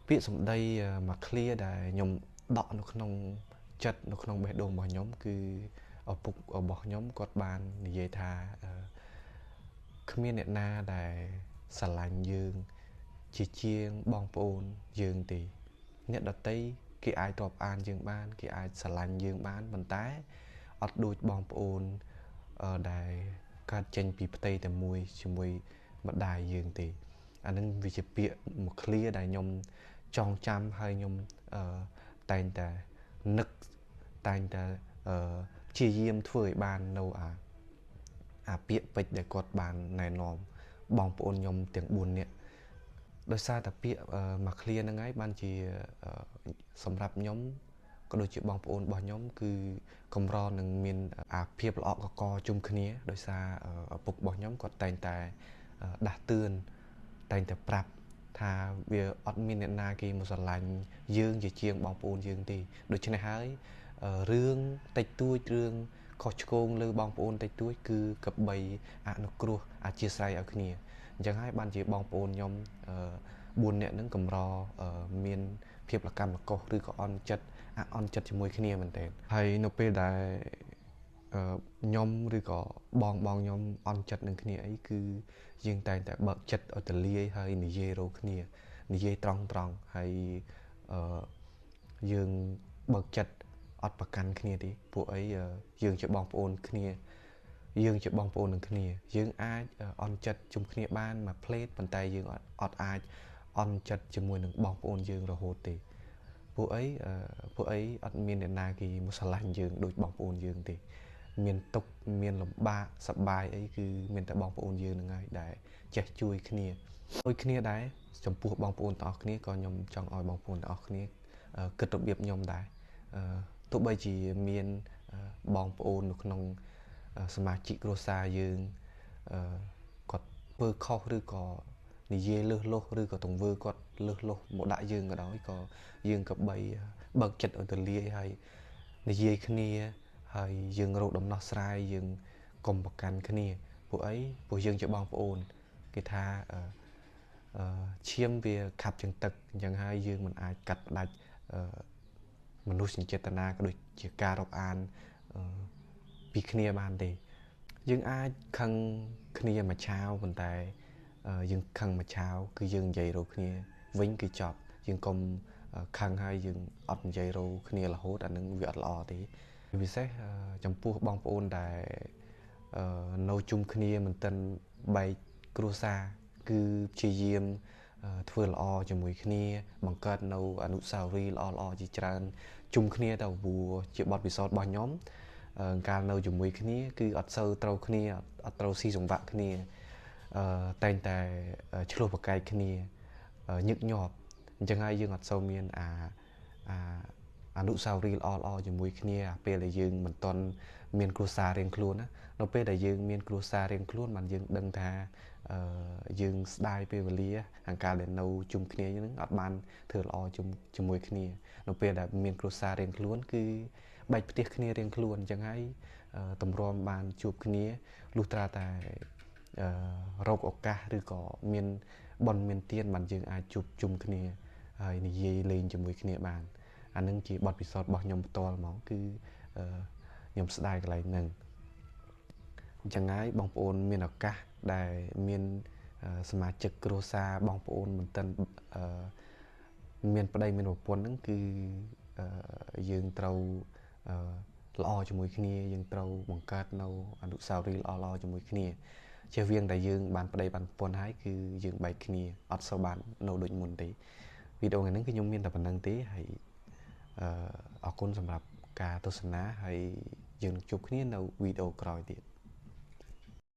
ពាក្យសម្ដីមួយ clear ដែលខ្ញុំដកនៅក្នុងចិត្តនៅក្នុងបេះដូងរបស់ខ្ញុំគឺឪពុករបស់ខ្ញុំគាត់បាននិយាយថាគ្មានអ្នកណាដែលស្រឡាញ់យើងជាជាងបងប្អូនយើងទេអ្នកដទៃគេអាចរាប់អានយើងបានគេអាចស្រឡាញ់យើងបានប៉ុន្តែអត់ដូចបងប្អូនដែលកើតចេញពីផ្ទៃតែមួយជាមួយម្ដាយយើងទេអានឹងវាជាពាក្យមួយ clear ដែលខ្ញុំចងចាំហើយខ្ញុំតែងតែនឹកតែងតែព្យាយាមធ្វើឲ្យបាននៅអាពាក្យពេចន៍ដែលគាត់បានណែនាំបងប្អូនខ្ញុំទាំង4នាក់ដោយសារតែពាក្យមួយ clear ហ្នឹងហើយបានជាសម្រាប់ខ្ញុំក៏ដូចជាបងប្អូនរបស់ខ្ញុំគឺកម្រនឹងមានអាភាពល្អកកជុំគ្នាដោយសារឪពុករបស់ខ្ញុំគាត់តែងតែដាស់តឿនតែងតែប្រាប់ថាវាអត់មានអ្នកណាគេមកស្រឡាញ់យើងជាជាងបងប្អូនយើងទេដូច្នេះហើយរឿងតិចតួចរឿងខុសឆ្គងលើបងប្អូនតិចតួចគឺកបីអនុគ្រោះអធិស្ឋានឲ្យគ្នាអញ្ចឹងហើយបានជាបងប្អូនខ្ញុំ4នាក់ហ្នឹងកម្រមានភាពលកម្មលកុសឬក៏អន់ចិត្តជាមួយគ្នាមែនទែនហើយនៅពេលដែលខ្ញុំឬក៏បងខ្ញុំអន់ចិត្តនឹងគ្នាអីគឺយើងតែងតែបើកចិត្តឲ្យទលាយហើយនិយាយរកគ្នានិយាយត្រង់ហើយយើងបើកចិត្តអត់ប្រកាន់គ្នាទេពួកអីយើងជាបងប្អូនគ្នាយើងជាបងប្អូននឹងគ្នាយើងអាចអន់ចិត្តជុំគ្នាបានមួយផ្លេតប៉ុន្តែយើងអត់អាចអន់ចិត្តជាមួយនឹងបងប្អូនយើងរហូតទេពួកអីអត់មានអ្នកណាគេមកស្រឡាញ់យើងដូចបងប្អូនយើងទេមានទុកមានលំបាកសប្បាយអីគឺមានតែបងប្អូនយើងហ្នឹងហើយដែលចេះជួយគ្នាដូចគ្នាដែរចំពោះបងប្អូនទាំងអស់គ្នាក៏ខ្ញុំចង់ឲ្យបងប្អូនទាំងអស់គ្នាគិតរបៀបខ្ញុំដែរទោះបីជាមានបងប្អូននៅក្នុងសមាជិកគ្រួសារយើងគាត់ធ្វើខុសឬក៏និយាយលើសលុសឬក៏ទង្វើគាត់លើសលុសមកដាក់យើងក៏ដោយក៏យើងក៏បីបើកចិត្តឲ្យទលាយហើយនិយាយគ្នាហើយយើងរកដំណោះស្រាយយើងកុំប្រកាន់គ្នាពួកយើងជាបងប្អូនគេថាឈាមវាខាប់ជាងទឹកអញ្ចឹងហើយយើងមិនអាចកាត់ផ្ដាច់មនុស្សចេតនាក៏ដូចជាការរាប់អានពីគ្នាបានទេយើងអាចខឹងគ្នាមួយឆាវប៉ុន្តែយើងខឹងមួយឆាវគឺយើងនិយាយរកគ្នាវិញគឺចប់យើងកុំខឹងហើយយើងអត់និយាយរកគ្នារហូតអានឹងវាអត់ល្អទេពិសេសចំពោះបងប្អូនដែលនៅជុំគ្នាមិនទាន់បែកគ្រួសារគឺព្យាយាមធ្វើល្អជាមួយគ្នាបង្កើតនៅអនុស្សាវរីយ៍ល្អៗជាច្រើនជុំគ្នាទៅព្រោះជាបទពិសោធន៍របស់ខ្ញុំកាលនៅជាមួយគ្នាគឺអត់សូវត្រូវគ្នាអត់ត្រូវស៊ីសង្វាក់គ្នាតែងតែឆ្លោះប្រកែកគ្នាញឹកញាប់អញ្ចឹងហើយយើងអត់សូវមានអនុស្សាវរីយ៍ល្អជាមួយគ្នាពេលដែលយើងមិនទាន់មានគ្រួសាររៀងខ្លួនណានៅពេលដែលយើងមានគ្រួសាររៀងខ្លួនបានយើងដឹងថាយើងស្ដាយពេលវេលាអង្ការដែលនៅជុំគ្នាហ្នឹងអត់បានធ្វើល្អជាមួយគ្នានៅពេលដែលមានគ្រួសាររៀងខ្លួនគឺបែកផ្ទះគ្នារៀងខ្លួនអញ្ចឹងហើយតម្រាំបានជួបគ្នាលុះត្រាតែរកឱកាសឬក៏មានបនមានទានបានយើងអាចជួបជុំគ្នាហើយនិយាយលេងជាមួយគ្នាបានអានឹងជាបទពិសោធន៍របស់ខ្ញុំផ្ទាល់ហ្មងគឺខ្ញុំស្ដាយកន្លែងហ្នឹងអញ្ចឹងហើយបងប្អូនមានឱកាសដែលមានសមាជិកគ្រួសារបងប្អូនមិនទាន់មានប្តីមានប្រពន្ធហ្នឹងគឺយើងត្រូវល្អជាមួយគ្នាយើងត្រូវបង្កើតនៅអនុស្សាវរីយ៍ល្អៗជាមួយគ្នាជៀសវាងតែយើងបានប្តីបានប្រពន្ធហើយគឺយើងបែកគ្នាអត់សូវបាននៅដូចមុនទេវីដេអូហ្នឹងគឺខ្ញុំមានតែប៉ុណ្្នឹងទេហើយអរគុណសម្រាប់ការទស្សនាហើយយើងជួបគ្នានៅវីដេអូក្រោយទៀត